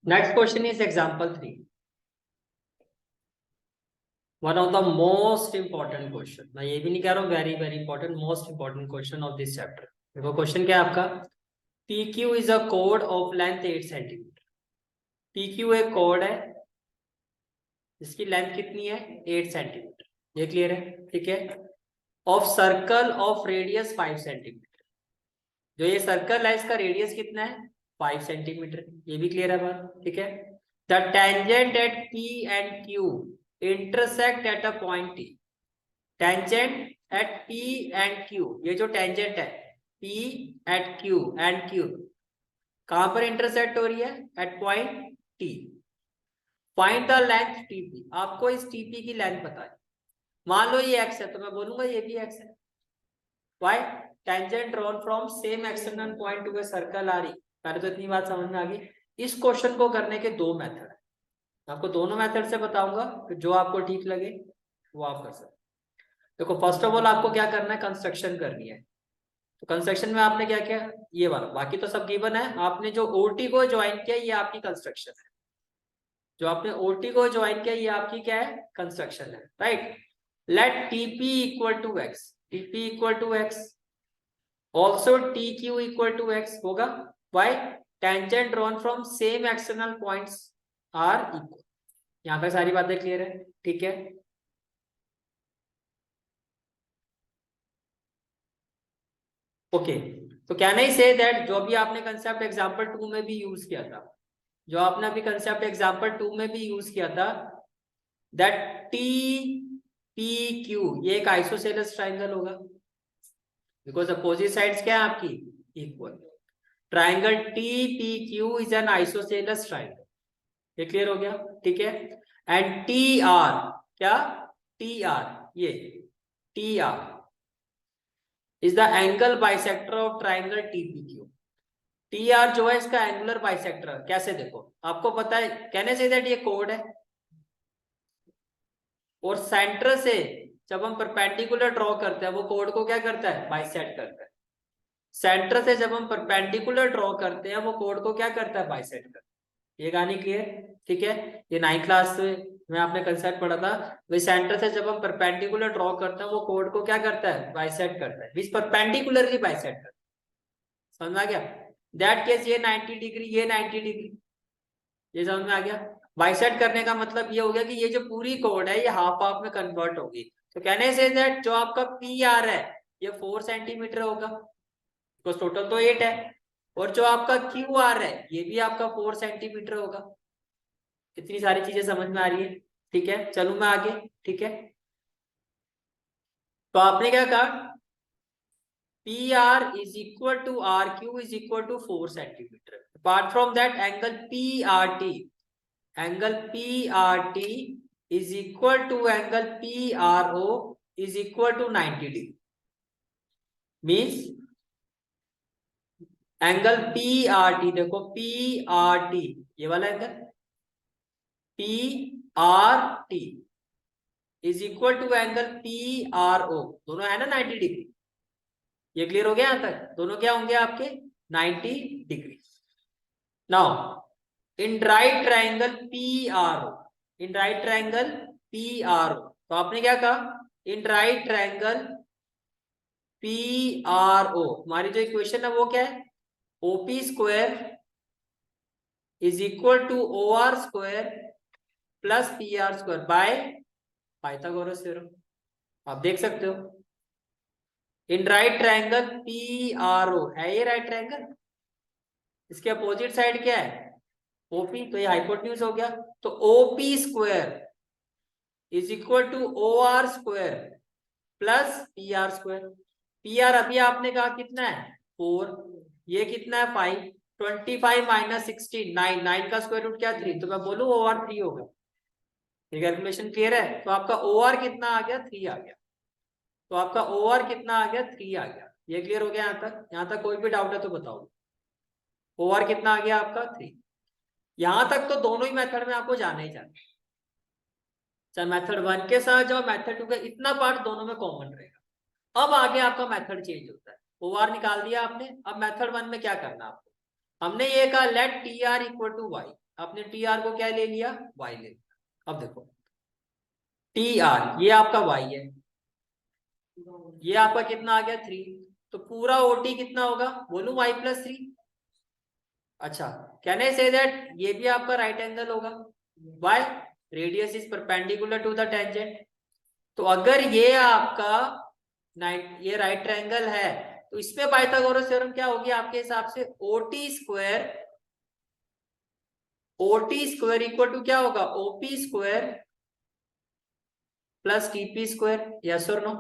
Next question is example 3. One of the most important question. मैं ये भी नहीं कह रहा हूँ very very important, most important question of this chapter. देखो क्वेश्चन क्या है आपका, PQ is a chord of length 8 centimetre. PQ एक कोड है जिसकी लेंथ कितनी है 8 सेंटीमीटर. ये क्लियर है? ठीक है. Of circle of radius 5 centimetre. जो ये सर्कल है इसका रेडियस कितना है 5 सेंटीमीटर. ये भी क्लियर है बात. ठीक है. The tangent at P and Q intersect at a point T. Tangent at P and Q, ये जो टेंजेंट है P at Q and Q कहां पर इंटरसेक्ट हो रही है? At point T. Find the length TP. आपको इस TP की लेंथ पता है. मान लो ये x है तो मैं बोलूंगा ये भी x है. Why? Tangent drawn from same external point to a circle आ रही. पहले तो इतनी बात समझ में आ गई. इस क्वेश्चन को करने के दो मेथड है. आपको दोनों मेथड से बताऊंगा, तो जो आपको ठीक लगे वो आप कर सकते. देखो फर्स्ट ऑफ ऑल आपको क्या करना है, कंस्ट्रक्शन करनी है. तो कंस्ट्रक्शन में आपने क्या किया, ये वाला, बाकी तो सब गिवन है. आपने जो ओटी को ज्वाइन किया ये आपकी कंस्ट्रक्शन है. जो आपने ओटी को ज्वाइन किया ये आपकी क्या है, कंस्ट्रक्शन है. Right. Let TP equal to x. TP equal to x. Also T Q equal to x होगा. Why? Tangent drawn from same external points are equal. यहां तक सारी बातें क्लियर है? ठीक है. ओके. तो कैन आई से दैट जो अभी आपने कंसेप्ट एग्जांपल 2 में भी यूज किया था, जो आपने अभी कंसेप्ट एग्जांपल 2 में भी यूज किया था, दैट टी पी क्यू ये एक आइसोसेलेस ट्राइंगल होगा. बिकॉज अपोजिट साइड्स क्या है आपकी, equal. Triangle T P Q is an isosceles triangle. ये क्लियर हो गया? ठीक है. एंड टी आर, क्या? टी आर, ये T R is the angle bisector of triangle TPQ. T R जो है इसका एंगुलर बाइसेक्टर. कैसे? देखो आपको पता है, कहने से दैट ये कोड है और सेंटर से जब हम परपेंडिकुलर ड्रॉ करते हैं वो कोड को क्या करता है, बाइसेक्ट करता है. सेंटर से जब हम परपेंडिकुलर ड्रॉ करते हैं वो कोड को क्या करता है, बाइसेक्ट करता है. ये कहानी क्लियर? ठीक है. ये 9th क्लास में आपने कंसेप्ट पढ़ा था. वही सेंटर से जब हम परपेंडिकुलर ड्रॉ करते हैं वो कोड को क्या करता है, बाइसेक्ट करता है. मींस परपेंडिकुलरली बाइसेक्ट करता है. समझ में आ गया? दैट केस ये 90 डिग्री, ये 90 डिग्री. ये समझ में आ गया? बाइसेक्ट करने का मतलब ये हो गया कि ये जो पूरी कोड है ये हाफ हाफ में कन्वर्ट होगी. तो कहने से दैट जो आपका पी आर है ये 4 सेंटीमीटर होगा, बिकॉज टोटल तो 8 है. और जो आपका क्यू आर है ये भी आपका 4 सेंटीमीटर होगा. इतनी सारी चीजें समझ में आ रही है? ठीक है. चलूं मैं आगे. ठीक है. तो आपने क्या कहा, P R is equal to R Q is equal to 4 centimetre. Apart from that angle P R T, angle P R T is equal to angle P R O is equal to 90 degree. Means angle P R T, देखो P R T ये वाला angle P R T is equal to angle P R O, दोनों है ना 90 degree. ये clear हो गया? यहां तक दोनों क्या होंगे आपके 90 degree. Now in right triangle P R O, in right triangle P R O, तो आपने क्या कहा, in right triangle P R O, हमारी जो इक्वेशन है वो क्या है, OP square is equal to O R square plus P R square by Pythagoras theorem. आप देख सकते हो in right triangle P R O है ये राइट ट्राइंगल, इसके अपोजिट साइड क्या है, ओपी. तो ये हाइपोटेन्यूज हो गया. तो OP square is equal to O R square plus P R square. P R अभी आपने कहा कितना है 4, ये कितना है 5, 25 माइनस 16 9, 9 का स्क्वायर रूट क्या 3, तो मैं बोलूं ओ आर 3 होगा. ये कैलकुलेशन क्लियर है? तो आपका ओ आर कितना आ गया, 3 आ गया. तो आपका ओ आर कितना आ गया, 3 आ गया. ये क्लियर हो गया? यहाँ तक, यहाँ तक कोई भी डाउट है तो बताओ. ओ आर कितना आ गया आपका 3. यहां तक तो दोनों ही मेथड में आपको जाना ही जाना, चाहे मेथड 1 के साथ जाओ मेथड 2 के, इतना पार्ट दोनों में कॉमन रहेगा. अब आगे आपका मेथड चेंज होता है. ओ आर निकाल दिया आपने, अब मेथड 1 में क्या करना आपको, हमने ये कहा let T R equal to Y. आपने टी आर को क्या ले लिया, वाई ले लिया। अब देखो टी आर ये आपका वाई है, ये आपका कितना आ गया 3, तो पूरा ओटी कितना होगा, बोलूं y+3। अच्छा, कैन आई से दैट ये भी आपका राइट एंगल होगा, Y, radius is perpendicular to the tangent. तो अगर ये आपका ये राइट ट्रायंगल है, तो इसमें पाइथागोरस थ्योरम क्या होगी आपके हिसाब से, ओटी स्क्वायर इक्वल टू क्या होगा, OP square plus TP square, yes और नो।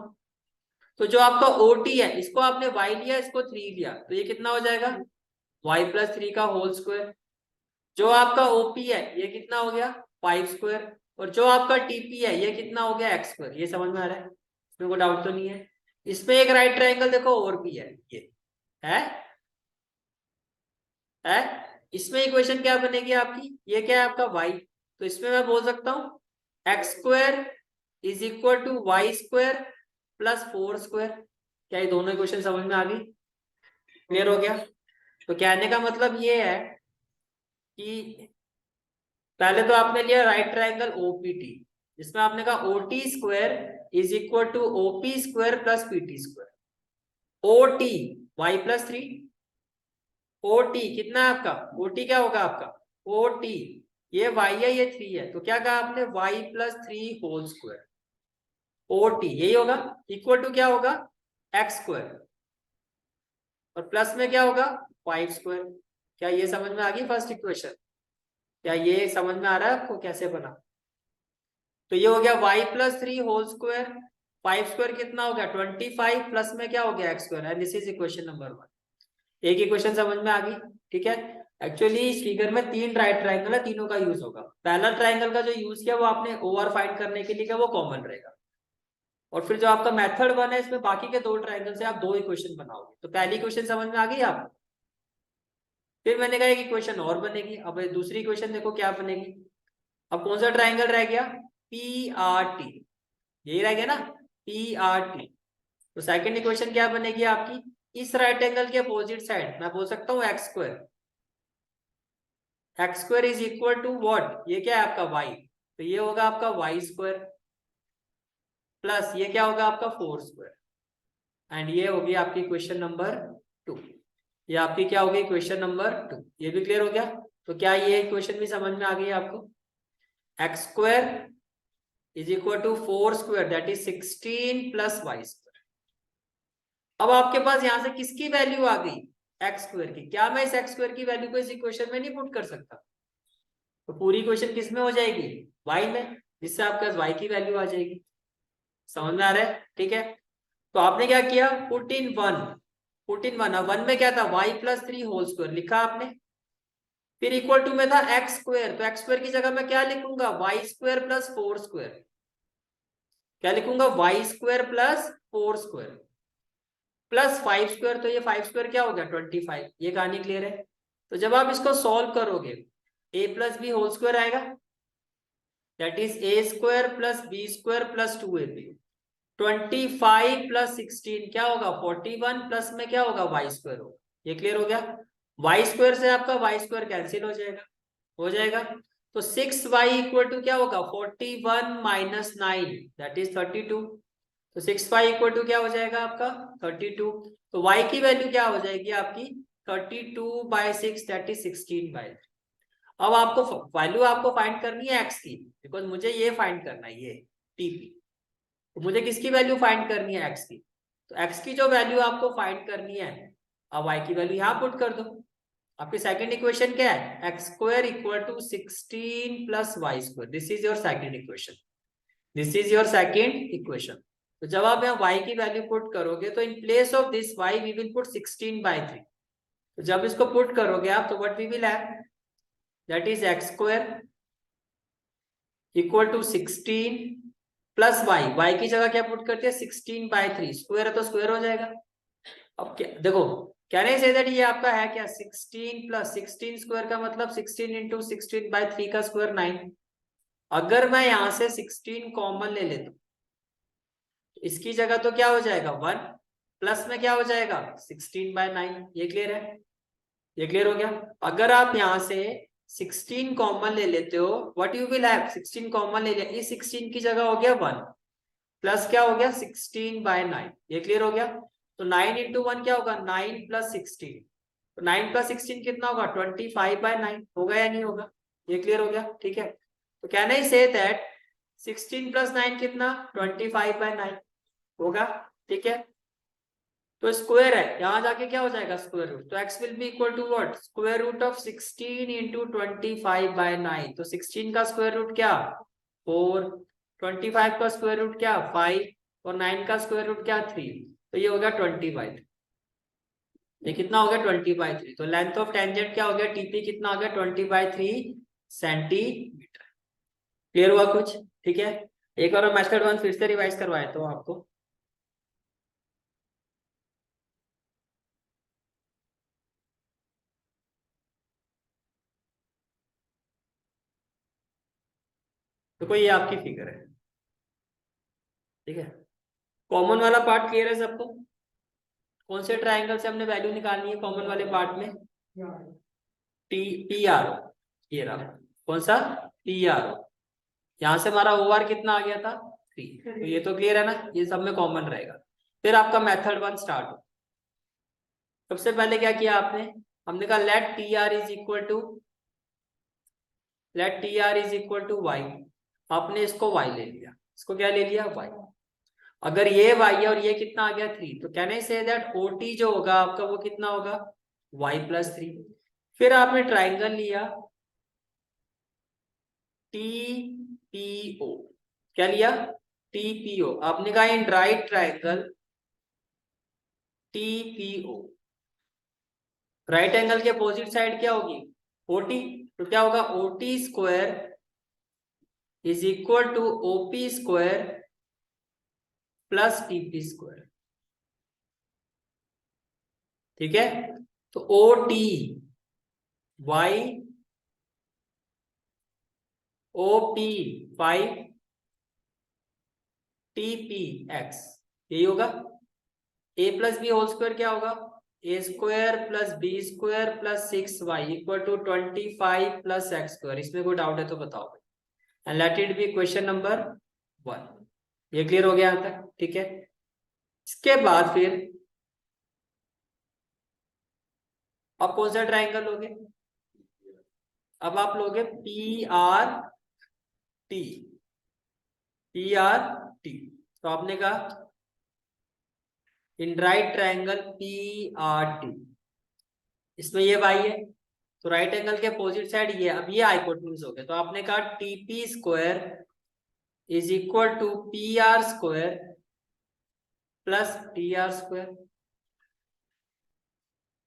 तो जो आपका ओटी है इसको आपने वाई लिया, इसको 3 लिया, तो ये कितना हो जाएगा, y+3 का होल स्क्वायर। जो आपका ओपी है ये कितना हो गया 5 स्क्वायर, और जो आपका टीपी है ये कितना हो गया x स्क्वायर। ये समझ में आ रहा है, इसमें कोई डाउट तो नहीं है। इसमें एक राइट ट्रायंगल देखो और भी है, ये है है इसमें इक्वेशन क्या बनेगी आपकी, ये क्या है आपका y, तो इसमें मैं बोल सकता हूँ x square is equal to Y square plus 4 square. क्या ये दोनों इक्वेशन समझ में आ गई, क्लियर हो गया। तो कहने का मतलब ये है कि पहले तो आपने लिया राइट ट्रायंगल ओपीटी, जिसमें आपने कहा OT square is equal to OP square plus PT square. OT y+3, OT कितना है आपका, ओटी क्या होगा आपका, ओटी ये y है ये 3 है, तो क्या कहा आपने y+3 होल स्क्वायर, ओटी यही होगा, इक्वल टू क्या होगा एक्स स्क्वायर, और प्लस में क्या होगा 5 स्क्वायर। क्या ये समझ में आ गई फर्स्ट इक्वेशन, क्या ये समझ में आ रहा है आपको कैसे बना। तो ये हो गया y+3 होल स्क्वायर, 5 स्क्वायर कितना हो गया 25, प्लस में क्या हो गया x square, and this is equation number 1। एक इक्वेशन समझ में आ गई, ठीक है। एक्चुअली इस फिगर में 3 राइट ट्रायंगल है, तीनों का यूज होगा। पहला ट्रायंगल का जो यूज किया वो आपने ओआर फाइंड करने के लिए किया, वो कॉमन रहेगा। और फिर जो आपका मेथड 1 है इसमें बाकी के 2 ट्रायंगल से आप 2 इक्वेशन बनाओगे। तो पहली इक्वेशन समझ में आ गई आपको। फिर मैंने कहा एक इक्वेशन और बनेगी, अब दूसरी इक्वेशन देखो क्या बनेगी। अब कौन सा ट्रायंगल रह गया, पी आर टी, यही रह गया ना, पी आर टी। तो सेकंड इक्वेशन क्या बनेगी आपकी, इस राइट एंगल के अपोजिट साइड मैं बोल सकता हूँ x square, x square is equal to what, ये क्या है आपका वाई, तो ये होगा आपका वाई स्क्वायर प्लस ये क्या होगा आपका 4 स्क्वायर, एंड ये होगी आपकी क्वेश्चन नंबर 2। ये आपकी क्या होगी क्वेश्चन नंबर 2, ये भी क्लियर हो गया। तो क्या ये क्वेश्चन भी समझ में आ गई आपको, x square is equal to 4 square that is 16 plus y square. अब आपके पास यहां से किसकी वैल्यू आ गई, एक्स स्क्वायर की। क्या मैं इस एक्स स्क्वायर की वैल्यू को इस इक्वेशन में नहीं पुट कर सकता, तो पूरी इक्वेशन किस में हो जाएगी, वाई में, जिससे आपके पास वाई की वैल्यू आ जाएगी। समझ में आ रहा है, ठीक है। तो आपने क्या किया, पुट इन वन। अब वन में क्या था, y+3 होल स्क्वायर लिखा आपने, फिर इक्वल टू में था एक्स स्क्वायर, तो एक्स स्क्वायर की जगह मैं क्या लिखूंगा, वाई स्क्वायर प्लस 4 स्क्वायर। क्या लिखूंगा, y square plus 4 square plus 5 square, तो ये 5 स्क्वायर क्या हो गया 25। ये कहानी क्लियर है। तो जब आप इसको सॉल्व करोगे, a+b होल स्क्वायर आएगा, that is a square plus b square plus 2ab। 25 plus 16 क्या होगा 41, प्लस में क्या होगा वाई स्क्वायर होगा। ये क्लियर हो गया। वाई स्क्वायर से आपका वाई स्क्वायर कैंसिल हो जाएगा। तो 6y इक्वल टू क्या होगा 41 माइनस 9 दैट इज 32। तो 6y इक्वल टू क्या हो जाएगा आपका 32। तो y की वैल्यू क्या हो जाएगी आपकी 32/6 दैट इज 16/3। अब आपको वैल्यू आपको फाइंड करनी है x की, बिकॉज मुझे ये फाइंड करना है, ये टीपी। तो मुझे किसकी वैल्यू फाइंड करनी है x की, तो x की जो वैल्यू आपको फाइंड करनी है, अब y की वैल्यू यहाँ पुट कर दो। आपकी सेकंड इक्वेशन क्या है, x square equal to 16 plus y square, this is your second equation, this is your second equation. तो जब आप यहाँ y की वैल्यू पुट करोगे, तो in place of this y we will put 16/3। तो जब इसको पुट करोगे आप, तो what we will have, that is x square equal to 16 plus y की जगह क्या पुट करते हैं 16/3, स्क्वायर है तो स्क्वायर हो जाएगा। अब क्या देखो, कैन आई से दैट ये आपका है क्या 16 प्लस 16 स्क्वायर का मतलब 16 इंटू 16/3 का स्क्वायर 9। अगर मैं यहां से 16 कॉमन ले लेता हूं, इसकी जगह तो क्या हो जाएगा 1, प्लस में क्या हो जाएगा 16/9। ये क्लियर है, ये क्लियर हो गया। अगर आप यहां से 16 कॉमन ले लेते हो, what you will have, 16 common ले लिया, इस 16 की जगह हो गया 1 प्लस क्या हो गया 16/9, ये क्लियर हो गया। तो 9 इंटू 1 क्या होगा 9 प्लस 16, तो 9 प्लस 16 कितना होगा 25/9, होगा या नहीं होगा, ये क्लियर हो गया। ठीक है, तो can I say that 16 plus 9 कितना 25/9 होगा। ठीक है, तो स्क्वायर है, यहां जाके क्या हो जाएगा स्क्वायर रूट, तो x will be equal to what square root of 16 into 25/9, तो 16 का स्क्वायर रूट क्या 4, 25 का स्क्वायर रूट क्या 5 और 9 का स्क्वायर रूट क्या 3, तो ये हो गया 20/3, ये कितना हो गया 20/3, तो लेंथ ऑफ टेंजेंट क्या हो गया टीपी कितना हो गया 20/3 सेंटीमीटर। क्लियर हुआ कुछ। ठीक है, एक बार मेथड 1 फिर से रिवाइज करवाए तो आपको। तो कोई ये आपकी फिगर है, ठीक है, कॉमन वाला पार्ट क्लियर है सबको, कौन से ट्राइंगल से हमने वैल्यू निकालनी है कॉमन वाले पार्ट में, टी पी आर, ये रहा कौन सा पी आर, यहाँ से हमारा ओ आर कितना आ गया था 3, तो ये तो क्लियर है ना, ये सब में कॉमन रहेगा। फिर आपका मेथड 1 स्टार्ट हो। सबसे पहले क्या किया आपने, हमने कहा let T R is equal to, let T R is equal to Y, आपने इसको वाई ले लिया, इसको क्या ले लिया वाई, अगर ये y है और ये कितना आ गया 3, तो can I say that OT जो होगा आपका वो कितना होगा y+3। फिर आपने ट्राइंगल लिया TPO, क्या लिया TPO, आपने कहा in right triangle TPO, right angle के अपोजिट साइड क्या होगी OT, तो क्या होगा OT square is equal to OP square plus TP square. ठीक है, तो OT y, OP 5, TPX, यही होगा। a plus b whole square क्या होगा a² plus b² plus 6y equal to 25 plus x², इसमें कोई डाउट है तो बताओ, and let it be question number 1। ये क्लियर हो गया यहाँ तक। ठीक है, इसके बाद फिर अब कौन सा ट्राइंगल लोगे, अब आप लोगे PRT, PRT, तो आपने कहा इन राइट ट्राइंगल PRT, इसमें ये y है तो राइट एंगल के अपोजिट साइड ये, अब ये हाइपोटेन्यूज हो गया, तो आपने कहा TP square is equal to PR square plus TR square,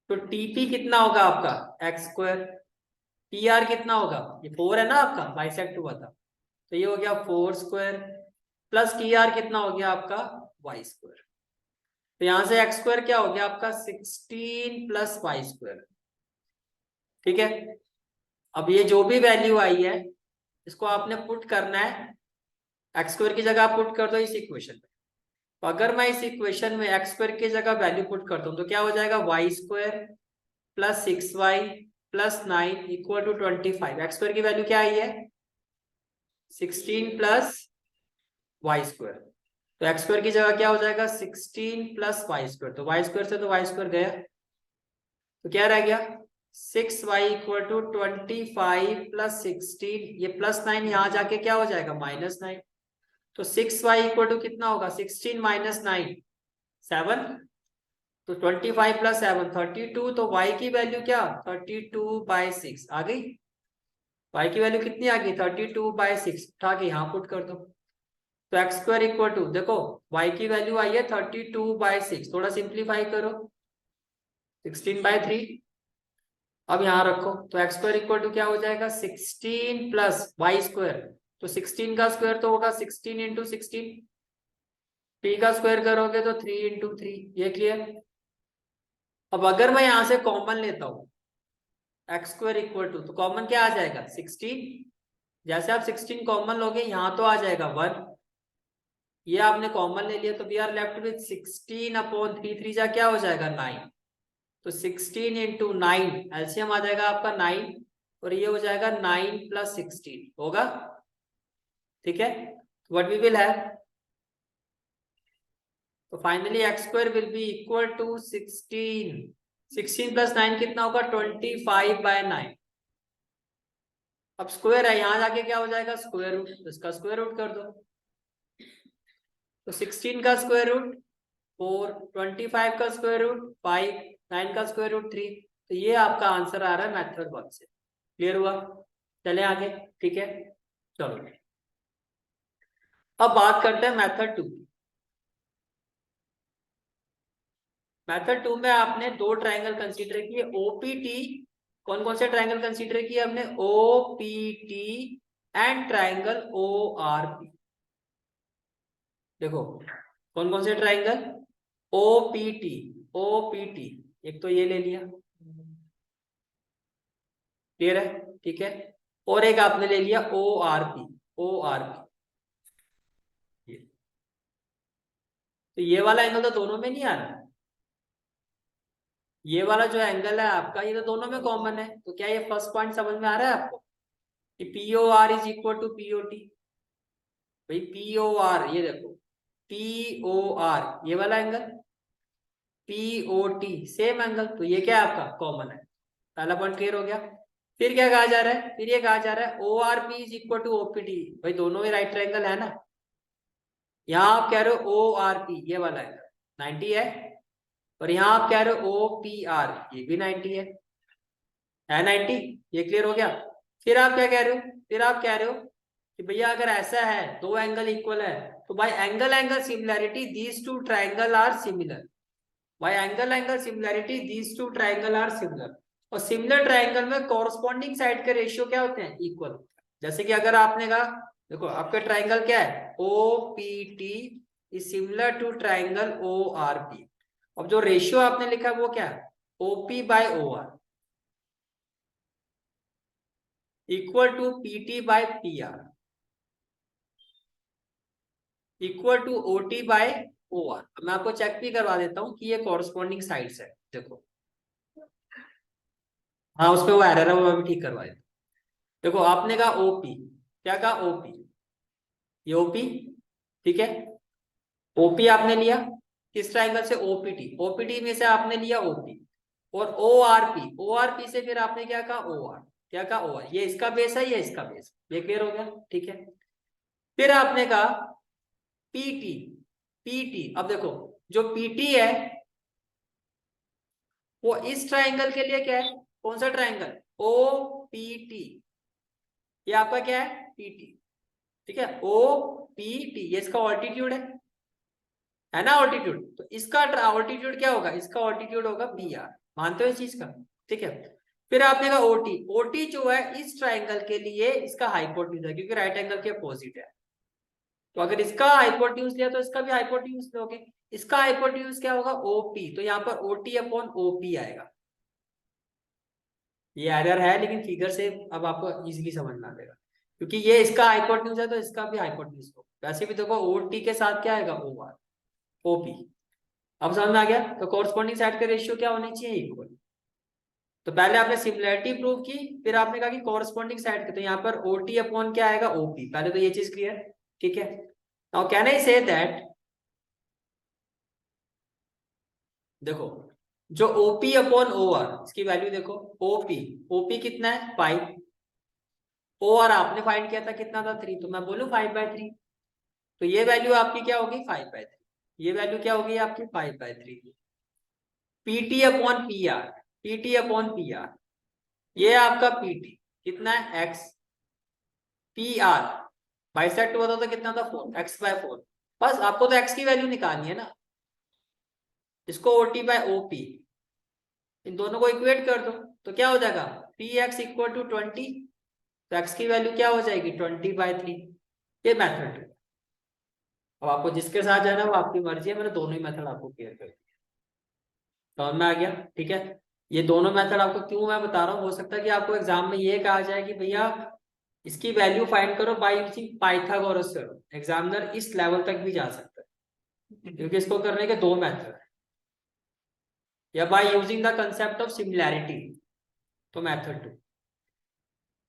तो TP कितना होगा आपका x², PR कितना होगा ये 4 है ना आपका, बाइसेक्ट हुआ था, तो ये हो गया 4² प्लस TR कितना हो गया आपका y², तो यहां से x² क्या हो गया आपका 16 प्लस y²। ठीक है, अब ये जो भी वैल्यू आई है इसको आपने पुट करना है, x² की जगह आप पुट कर दो इस इक्वेशन में, तो अगर मैं इस इक्वेशन में x² की जगह वैल्यू पुट करता हूं तो क्या हो जाएगा y² plus 6y plus 9 equal to 25, x² की वैल्यू क्या आई है 16 प्लस y², तो x² की जगह क्या हो जाएगा 16 प्लस y², तो y² से तो y² गया, तो क्या रह गया 6y इक्वल टू 25 प्लस 16, ये +9 यहाँ जाके क्या हो जाएगा -9, तो 6y इक्वल टू कितना होगा 16 माइनस 9 7, तो 25 प्लस 7 32, तो y की वैल्यू क्या 32/6 आ गई, y की वैल्यू कितनी आ गई 32/6, उठा के यहाँ पुट कर दो, तो x² इक्वल टू देखो y की वैल्यू आई है 32/6, थोड़ा सिंप्लीफाई करो 16/3, अब यहाँ रखो, तो x² इक्वल टू क्या हो जाएगा 16 प्लस y², तो 16 का स्क्वायर तो होगा 16 इंटू 16, p का स्क्वायर करोगे तो 3 इंटू 3, ये क्लियर। अब अगर मैं यहां से कॉमन लेता हूं x² इक्वल टू, तो कॉमन क्या आ जाएगा 16, जैसे आप 16 कॉमन लोगे यहाँ तो आ जाएगा 1, ये आपने कॉमन ले लिया, तो वी आर लेफ्ट विथ 16/3, 3 जा क्या हो जाएगा 9, तो 16 इंटू 9 एलसीएम आ जाएगा आपका 9, और ये हो जाएगा 9 + 16 होगा, ठीक है। व्हाट वी विल हैव, तो finally x² will be equal to 16, 16 + 9 कितना होगा 25/9। अब स्क्वायर है, यहां जाके क्या हो जाएगा स्क्वायर रूट, इसका स्क्वायर रूट कर दो। तो 16 का स्क्वायर रूट 4, 25 का स्क्वायर रूट 5, 9 का स्क्वायर रूट 3। तो ये आपका आंसर आ रहा है मेथड 1 से। क्लियर हुआ, चले आगे, ठीक है। चलो अब बात करते हैं मेथड 2। मेथड 2 में आपने दो ट्रायंगल कंसीडर किए ओपीटी। कौन कौन से ट्रायंगल कंसीडर किए हमने, ओपीटी एंड ट्रायंगल ओआरपी। देखो कौन कौन से ट्रायंगल, ओपीटी, ओपीटी एक तो ये ले लिया, क्लियर है, ठीक है। और एक आपने ले लिया ओआरपी, ओआरपी तो ये वाला एंगल तो दोनों में नहीं आ रहा, ये वाला जो एंगल है आपका ये तो दोनों में कॉमन है। तो क्या ये फर्स्ट पॉइंट समझ में आ रहा है आपको कि P O R is equal to POT. भाई पी ओ आर ये देखो, पी ओ आर ये वाला angle, P O T same angle, तो ये क्या है आपका कॉमन है। पहला पॉइंट क्लियर हो गया। फिर क्या कहा जा रहा है, फिर ये कहा जा रहा है O R P is equal to OPT. भाई दोनों ही राइट ट्रायंगल है ना, यहाँ आप कह रहे हो ओ आर पी ये वाला एंगल 90 है, और यहाँ आप कह रहे हो ओ पी आर ये भी 90 है 90। ये क्लियर हो गया। फिर आप क्या कह रहे हो, फिर आप कह रहे हो कि भैया अगर ऐसा है दो एंगल इक्वल है तो भाई angle angle similarity these two triangle are similar. भाई angle angle similarity these two triangle are similar. और सिमिलर ट्रायंगल में कॉरस्पॉन्डिंग साइड के रेशियो क्या होते हैं, इक्वल। जैसे कि अगर आपने कहा देखो आपका ट्रायंगल क्या है O P T is similar to triangle O R P. अब जो रेशियो आपने लिखा है वो क्या है, OP by O R equal to P T by P R equal to O T by O R. मैं आपको चेक भी करवा देता हूँ कि ये कॉरस्पॉन्डिंग साइड्स है। देखो हाँ उसमें वो एरर है, वो अभी ठीक करवा देता हूँ। देखो आपने कहा ओपी, क्या कहा ओपी, ये ओपी, ठीक है। ओपी आपने लिया किस ट्राइंगल से, ओपीटी, ओपीटी में से आपने लिया ओपी। और O R P, O R P से फिर आपने क्या कहा ओ आर, क्या कहा ओ आर। ये इसका बेस है, ये इसका बेस, ये क्लियर हो गया, ठीक है। फिर आपने कहा पीटी, पीटी अब देखो जो पीटी है वो इस ट्राइंगल के लिए क्या है, कौन सा ट्राइंगल, ओ पी टी, ये आपका क्या है पीटी, ठीक है। ओ पी टी ये इसका ऑल्टीट्यूड है ना, ऑल्टीट्यूड। तो इसका ऑल्टीट्यूड क्या होगा, इसका ऑल्टीट्यूड होगा पी आर। मानते हो इस चीज का, ठीक है। फिर आपने कहा ओटी, ओटी जो है इस ट्राइंगल के लिए इसका हाइपोटेन्यूज है क्योंकि राइट एंगल के अपोजिट है। तो अगर इसका हाइपोटेन्यूज लिया तो इसका भी हाइपोटेन्यूज लोगे, इसका हाइपोटेन्यूज क्या होगा ओपी, तो यहाँ पर ओटी अपॉन ओपी आएगा। ये एरर है लेकिन फिगर से अब आपको इजीली समझ में आ जाएगा, क्योंकि ये इसका हाइपोटेन्यूज है तो इसका भी हाइपोटेन्यूज होगा। वैसे भी देखो ओटी के साथ क्या आएगा ओ आर, ओपी। अब समझ में आ गया। तो कॉरस्पॉन्डिंग साइड का रेशियो क्या होनी चाहिए, इक्वल। तो पहले आपने सिमिलैरिटी प्रूव की, फिर आपने कहा कि कॉरस्पॉन्डिंग साइड के, तो यहाँ पर ओटी अपॉन क्या आएगा ओपी। पहले तो ये चीज क्लियर, ठीक है। Now can I say that, देखो जो ओपी अपॉन ओ आर इसकी वैल्यू देखो, ओपी, ओपी कितना है 5, ओ आर आपने फाइंड किया था कितना था 3, तो मैं बोलूँ 5/3। तो ये वैल्यू आपकी क्या होगी 5/3, ये वैल्यू क्या होगी आपकी 5/3। PT upon P R, PT upon P R, ये आपका पीटी कितना है एक्स, पी आर बाइसेक्ट हुआ था तो कितना था 4, x/4। बस आपको तो x की वैल्यू निकालनी है ना, इसको ओटी बाय ओपी, इन दोनों को इक्वेट कर दो तो क्या हो जाएगा पी एक्स इक्वल टू 20। तो x की वैल्यू क्या हो जाएगी 20/3। ये मेथड, अब आपको जिसके साथ जाना है वो आपकी मर्जी है, मैंने दोनों ही मेथड आपको क्लियर कर दिया, समझ में आ गया, ठीक है। ये दोनों मेथड आपको क्यों मैं बता रहा हूँ, हो सकता है कि आपको एग्जाम में ये कहा जाए कि भैया इसकी वैल्यू फाइंड करो by using Pythagoras theorem. Examiner इस लेवल तक भी जा सकता है क्योंकि इसको करने के दो मेथड है, या by using the concept of similarity, तो मेथड 2।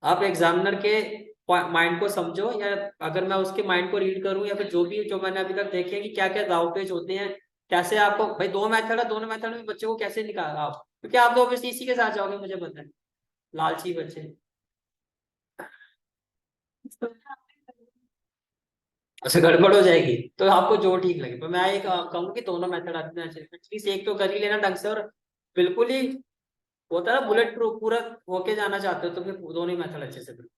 आप एग्जामिनर के माइंड को समझो, या अगर मैं उसके माइंड को रीड करूं, या फिर जो भी जो मैंने अभी तक देखे कि क्या क्या डाउटेज होते हैं, कैसे आपको भाई दो मेथड है, दोनों मेथड में बच्चे को कैसे निकाला आप, क्योंकि आप तो ऑब्वियसली इसी के साथ जाओगे, मुझे पता है, लालची बच्चे। अच्छा गड़बड़ हो जाएगी, तो आपको जो ठीक लगे, पर मैं एक कहूंगा कि दोनों मेथड अपने अच्छे, एटलीस्ट एक तो कर ही लेना ढंग से, और बिल्कुल ही होता है ना बुलेट प्रूफ पूरा होके जाना चाहते हो, तो फिर दोनों ही मेथड अच्छे से करो।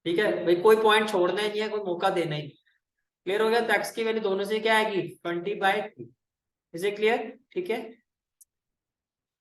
ठीक है भाई, कोई पॉइंट छोड़ना ही नहीं है, कोई मौका देना ही नहीं। क्लियर हो गया, तो एक्स की वैल्यू दोनों से क्या आएगी 20/3। Is it clear? ठीक है।